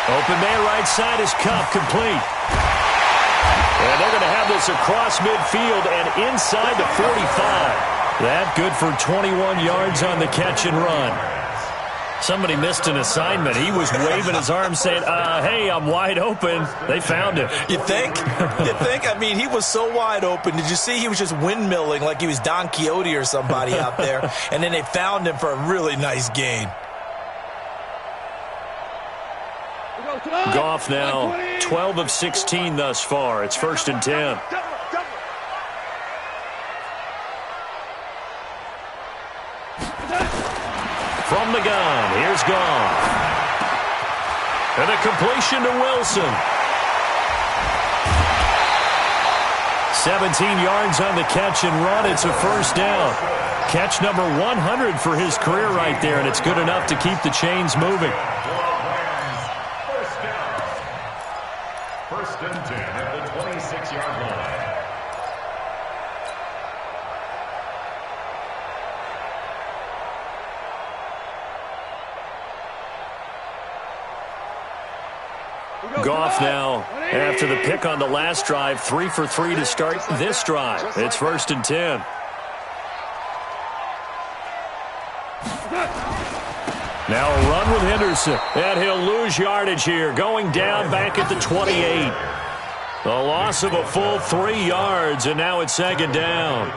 Open man right side is Cup, complete. And they're going to have this across midfield and inside the 45. That good for 21 yards on the catch and run. Somebody missed an assignment. He was waving his arm saying, hey, I'm wide open. They found him. You think? I mean, he was so wide open. Did you see he was just windmilling like he was Don Quixote or somebody out there? And then they found him for a really nice gain. Goff now 12 of 16 thus far. It's 1st and 10. From the gun, here's Goff. And a completion to Wilson. 17 yards on the catch and run. It's a 1st down. Catch number 100 for his career right there, and it's good enough to keep the chains moving. 1st and 10 at the 26-yard line. Goff now, after the pick on the last drive, 3 for 3 to start this drive. It's 1st and 10. Now a run with Henderson, and he'll lose yardage here, going down back at the 28. A loss of a full 3 yards, and now it's second down.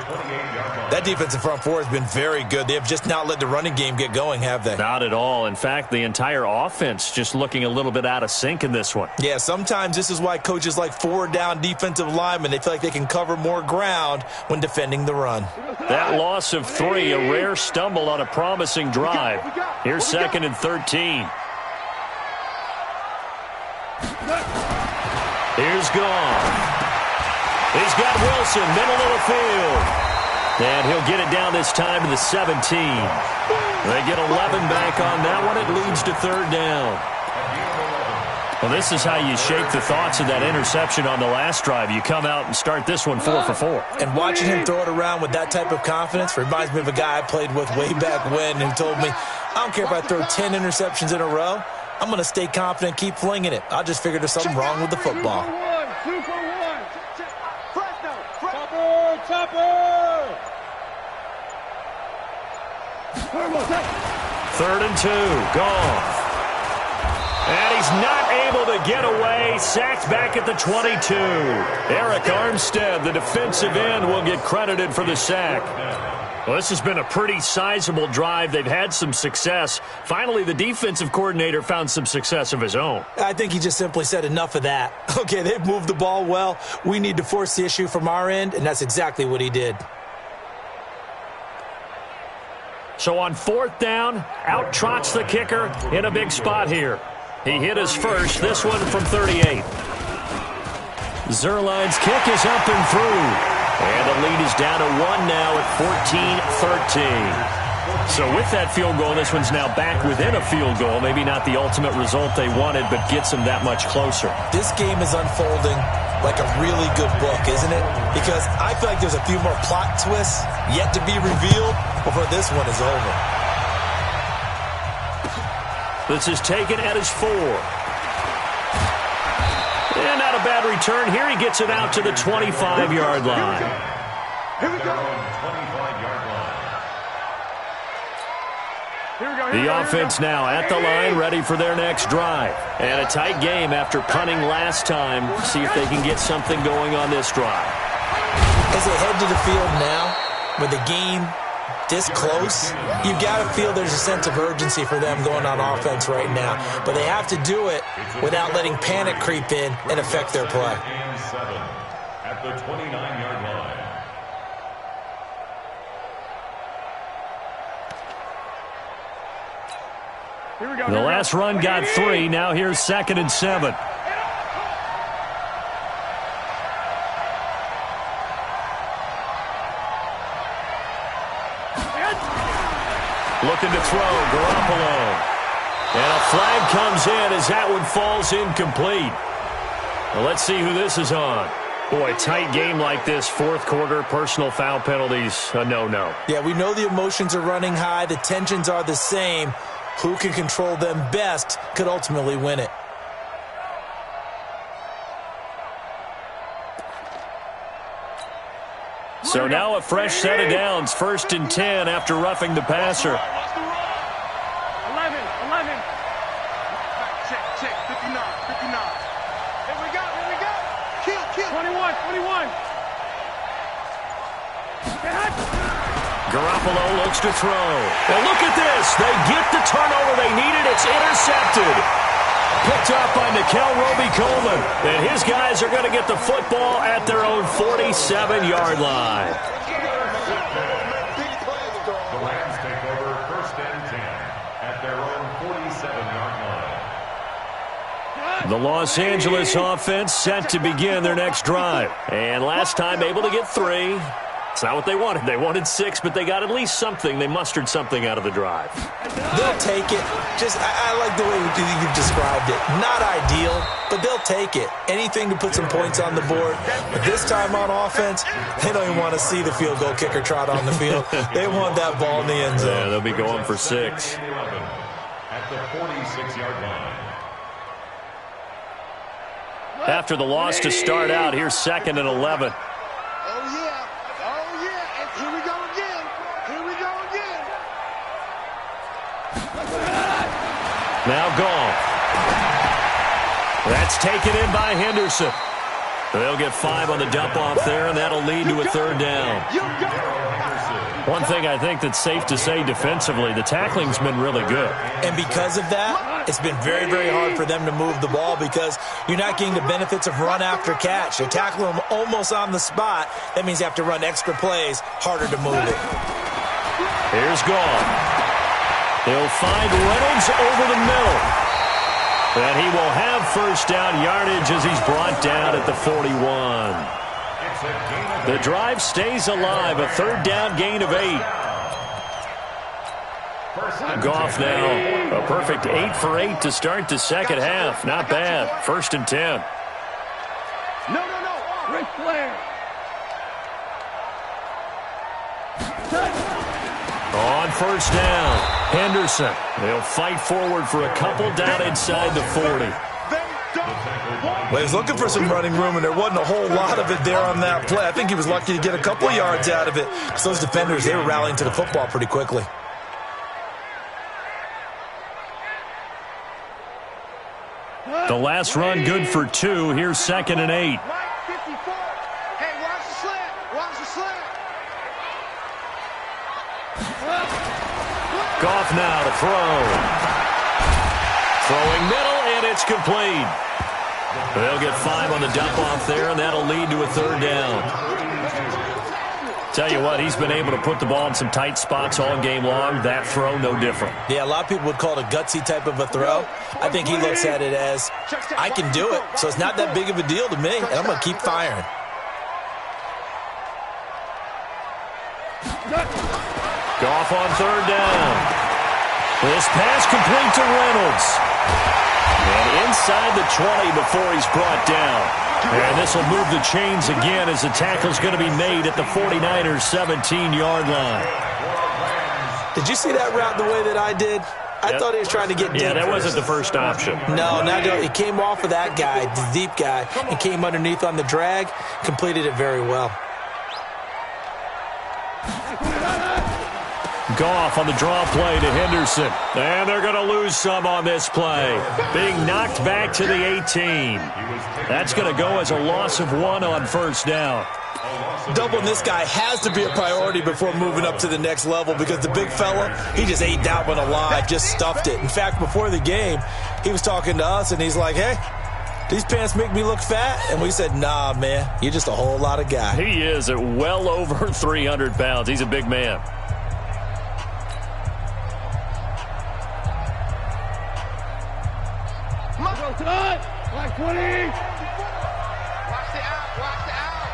That defensive front four has been very good. They have just not let the running game get going, have they? Not at all. In fact, the entire offense just looking a little bit out of sync in this one. Yeah, sometimes this is why coaches like forward-down defensive linemen, they feel like they can cover more ground when defending the run. That loss of 3, a rare stumble on a promising drive. Here's second and 13. Here's Goff. He's got Wilson, middle of the field. And he'll get it down this time to the 17. They get 11 back on that one. It leads to third down. Well, this is how you shake the thoughts of that interception on the last drive. You come out and start this one 4 for 4. And watching him throw it around with that type of confidence reminds me of a guy I played with way back when who told me, I don't care if I throw 10 interceptions in a row. I'm going to stay confident, keep flinging it. I just figured there's something wrong with the football. 2 for 1. Chopper. Third and 2. Goff. And he's not able to get away. Sacked back at the 22. Eric Armstead, the defensive end, will get credited for the sack. Well, this has been a pretty sizable drive. They've had some success. Finally, the defensive coordinator found some success of his own. I think he just simply said enough of that. Okay, they've moved the ball well. We need to force the issue from our end, and that's exactly what he did. So on fourth down, out trots the kicker in a big spot here. He hit his first, this one from 38. Zerline's kick is up and through. And the lead is down to 1 now at 14-13. So with that field goal, this one's now back within a field goal. Maybe not the ultimate result they wanted, but gets them that much closer. This game is unfolding like a really good book, isn't it? Because I feel like there's a few more plot twists yet to be revealed before this one is over. This is taken at his 4. And not a bad return. Here he gets it out to the 25-yard line. Here we go. The offense now at the line, ready for their next drive. And a tight game after punting last time. See if they can get something going on this drive. As they head to the field now, with the game this close, you've got to feel there's a sense of urgency for them going on offense right now. But they have to do it without letting panic creep in and affect their play. At the 29-yard line. Here we go. The last run got 3. Now here's second and 7. Looking to throw, Garoppolo. And a flag comes in as that one falls incomplete. Well, let's see who this is on. Boy, a tight game like this, fourth quarter, personal foul penalties, a no-no. Yeah, we know the emotions are running high. The tensions are the same. Who can control them best could ultimately win it. So now a fresh set of downs, first and 10 after roughing the passer. 11. Check. 59. Here we go. Kill. 21. Garoppolo looks to throw. And look at this. They get the turnover they needed. It's intercepted. Picked up by Nickel Roby-Coleman. And his guys are going to get the football at their own 47-yard line. The Rams take over first and 10 at their own 47-yard line. The Los Angeles offense set to begin their next drive. And last time able to get 3. It's not what they wanted. They wanted 6, but they got at least something. They mustered something out of the drive. They'll take it. I like the way you've described it. Not ideal, but they'll take it. Anything to put some points on the board. But this time on offense, they don't even want to see the field goal kicker trot on the field. They want that ball in the end zone. Yeah, they'll be going for 6. At the 46-yard line. After the loss to start out, here's second and 11. Now Goff. That's taken in by Henderson. They'll get 5 on the dump-off there, and that'll lead to a third down. One thing I think that's safe to say defensively, the tackling's been really good. And because of that, it's been very, very hard for them to move the ball because you're not getting the benefits of run after catch. They're tackling them almost on the spot. That means you have to run extra plays, harder to move it. Here's Goff. He'll find Reynolds over the middle. And he will have first down yardage as he's brought down at the 41. The drive stays alive, a third down gain of 8. Goff now, a perfect 8 for 8 to start the second half. Not bad. 1st and 10. No. Ric Flair. On first down, Henderson. They'll fight forward for a couple down inside the 40. Well, he was looking for some running room, and there wasn't a whole lot of it there on that play. I think he was lucky to get a couple yards out of it because those defenders, they were rallying to the football pretty quickly. The last run good for 2. Here's 2nd and 8. Hey, watch the slant. Watch the slant. Goff now to throw. Throwing middle, and it's complete. They'll get 5 on the dump-off there, and that'll lead to a third down. Tell you what, he's been able to put the ball in some tight spots all game long. That throw, no different. Yeah, a lot of people would call it a gutsy type of a throw. I think he looks at it as, I can do it, so it's not that big of a deal to me, and I'm going to keep firing. Goff on third down. This pass complete to Reynolds. And inside the 20 before he's brought down. And this will move the chains again as the tackle's going to be made at the 49ers' 17-yard line. Did you see that route the way that I did? I thought he was trying to get deep. Yeah, that wasn't the first option. No, he came off of that guy, the deep guy, and came underneath on the drag, completed it very well. Goff on the draw play to Henderson. And they're going to lose some on this play. Being knocked back to the 18. That's going to go as a loss of 1 on first down. Doubling this guy has to be a priority before moving up to the next level because the big fella, he just ate that one alive, just stuffed it. In fact, before the game, he was talking to us, and he's like, hey, these pants make me look fat. And we said, nah, man, you're just a whole lot of guy. He is at well over 300 pounds. He's a big man. Like 20. Watch the out. Watch the out.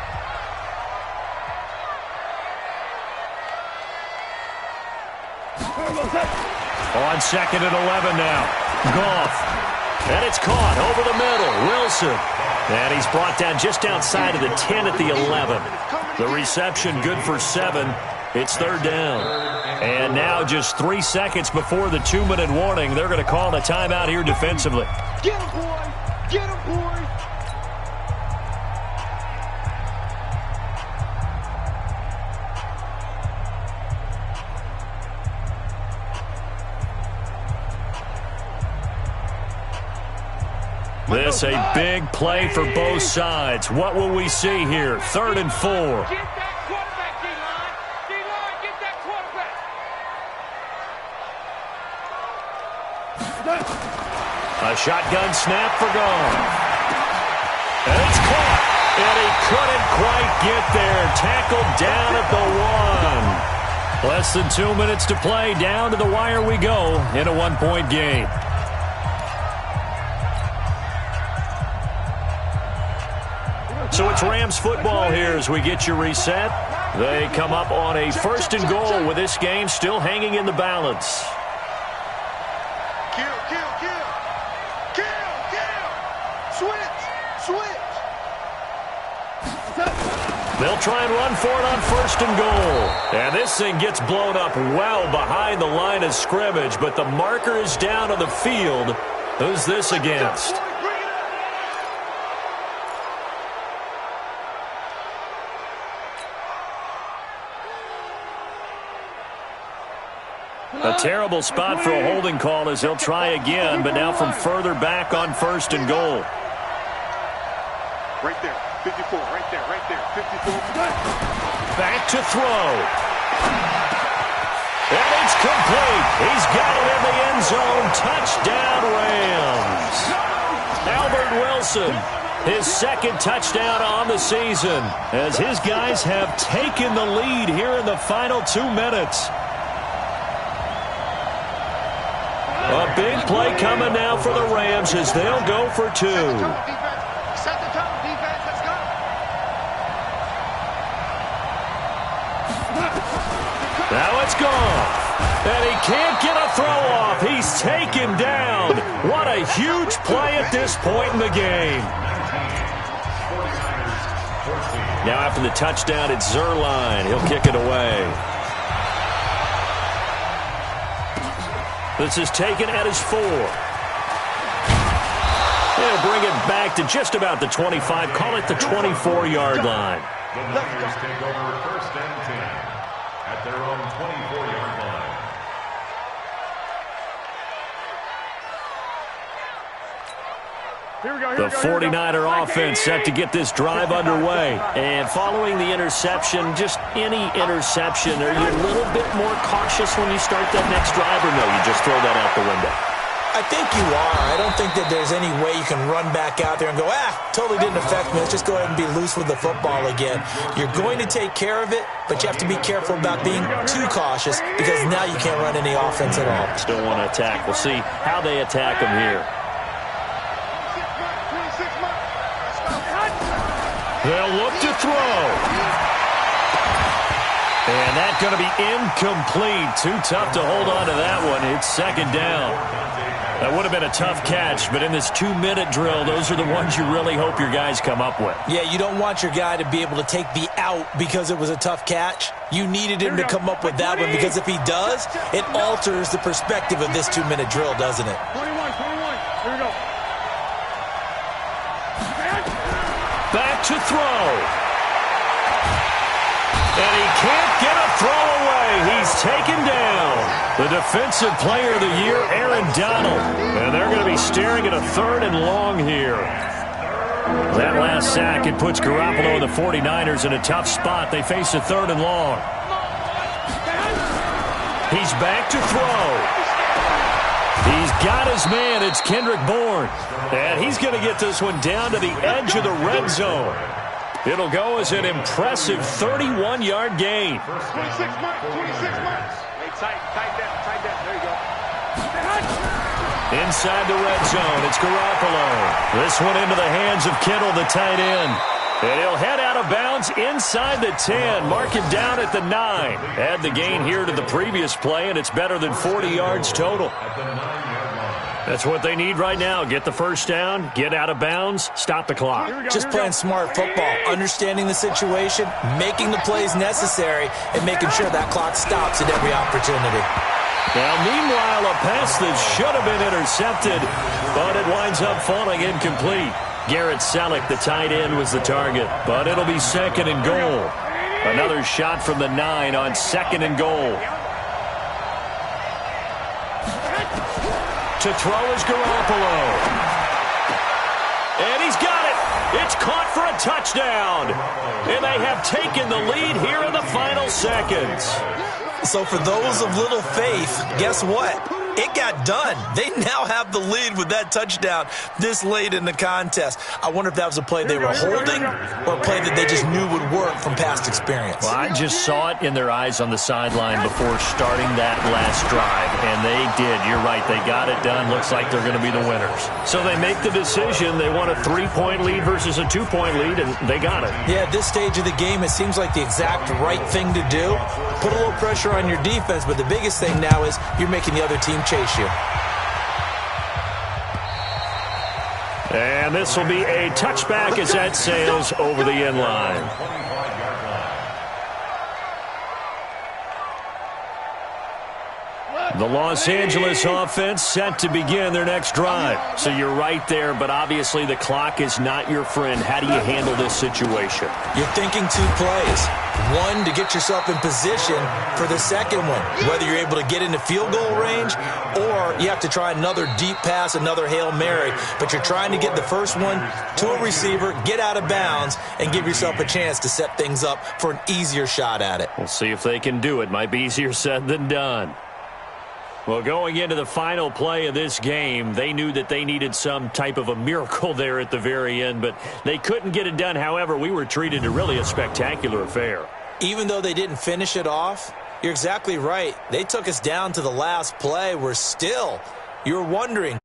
On 2nd and 11 now. Goff. And it's caught over the middle. Wilson. And he's brought down just outside of the 10 at the 11. The reception good for 7. It's third down. And now just 3 seconds before the 2-minute warning, they're going to call the timeout here defensively. Get him, boy. Get him, boy. This a big play for both sides. What will we see here? 3rd and 4. Get that quarterback, D-line. D-line, get that quarterback. A shotgun snap for Goff. And it's caught. And he couldn't quite get there. Tackled down at the 1. Less than 2 minutes to play. Down to the wire we go in a 1-point game. So it's Rams football here as we get you reset. They come up on a 1st and goal with this game still hanging in the balance. Kill. Switch. They'll try and run for it on 1st and goal. And this thing gets blown up well behind the line of scrimmage, but the marker is down on the field. Who's this against? A terrible spot for a holding call as they'll try again, but now from further back on 1st and goal. Right there. 54, right there, 54. Back to throw. And it's complete. He's got it in the end zone. Touchdown, Rams. Albert Wilson, his second touchdown on the season, as his guys have taken the lead here in the final 2 minutes. A big play coming now for the Rams as they'll go for 2. Set the tone, defense. Let's go. Now it's gone. And he can't get a throw off. He's taken down. What a huge play at this point in the game. Now after the touchdown, it's Zerline. He'll kick it away. This is taken at his 4. They'll bring it back to just about the 25. Call it the 24-yard line. The Niners take over 1st and 10 at their own 24-yard line. The 49er offense set to get this drive underway. And following the interception, just any interception, are you a little bit more cautious when you start that next drive, or no, you just throw that out the window? I think you are. I don't think that there's any way you can run back out there and go, totally didn't affect me. Let's just go ahead and be loose with the football again. You're going to take care of it, but you have to be careful about being too cautious because now you can't run any offense at all. Still want to attack. We'll see how they attack him here. They'll look to throw. And that's going to be incomplete. Too tough to hold on to that one. It's second down. That would have been a tough catch, but in this 2-minute drill, those are the ones you really hope your guys come up with. Yeah, you don't want your guy to be able to take the out because it was a tough catch. You needed him to come up with that one because if he does, it alters the perspective of this 2-minute drill, doesn't it? 21. Here we go. Back to throw. And he can't get a throw away. He's taken down. The defensive player of the year, Aaron Donald. And they're going to be staring at a 3rd and long here. That last sack, it puts Garoppolo and the 49ers in a tough spot. They face a 3rd and long. He's back to throw. He's got his man. It's Kendrick Bourne. And he's going to get this one down to the edge of the red zone. It'll go as an impressive 31-yard gain. 26 months. Hey, tight down. There you go. Inside the red zone, it's Garoppolo. This one into the hands of Kittle, the tight end. And he'll head out of bounds inside the 10. Mark him down at the 9. Add the gain here to the previous play, and it's better than 40 yards total. That's what they need right now. Get the first down, get out of bounds, stop the clock. Just playing smart football, understanding the situation, making the plays necessary, and making sure that clock stops at every opportunity. Now, meanwhile, a pass that should have been intercepted, but it winds up falling incomplete. Garrett Selleck, the tight end, was the target, but it'll be 2nd and goal. Another shot from the 9 on 2nd and goal. To throw is Garoppolo. And he's got it. It's caught for a touchdown. And they have taken the lead here in the final seconds. So for those of little faith, guess what? It got done. They now have the lead with that touchdown this late in the contest. I wonder if that was a play they were holding or a play that they just knew would work from past experience. Well, I just saw it in their eyes on the sideline before starting that last drive, and they did. You're right. They got it done. Looks like they're going to be the winners. So they make the decision. They want a 3-point lead versus a 2-point lead, and they got it. Yeah, at this stage of the game, it seems like the exact right thing to do. Put a little pressure on your defense, but the biggest thing now is you're making the other team chase you. And this will be a touchback as that sails over the end line. The The Los Angeles offense set to begin their next drive. So you're right there, but obviously the clock is not your friend. How do you handle this situation? You're thinking 2 plays. One, to get yourself in position for the second one, whether you're able to get into field goal range or you have to try another deep pass, another Hail Mary, but you're trying to get the first one to a receiver, get out of bounds, and give yourself a chance to set things up for an easier shot at it. We'll see if they can do it. Might be easier said than done. Well, going into the final play of this game, they knew that they needed some type of a miracle there at the very end, but they couldn't get it done. However, we were treated to really a spectacular affair. Even though they didn't finish it off, you're exactly right. They took us down to the last play. We're still, you're wondering,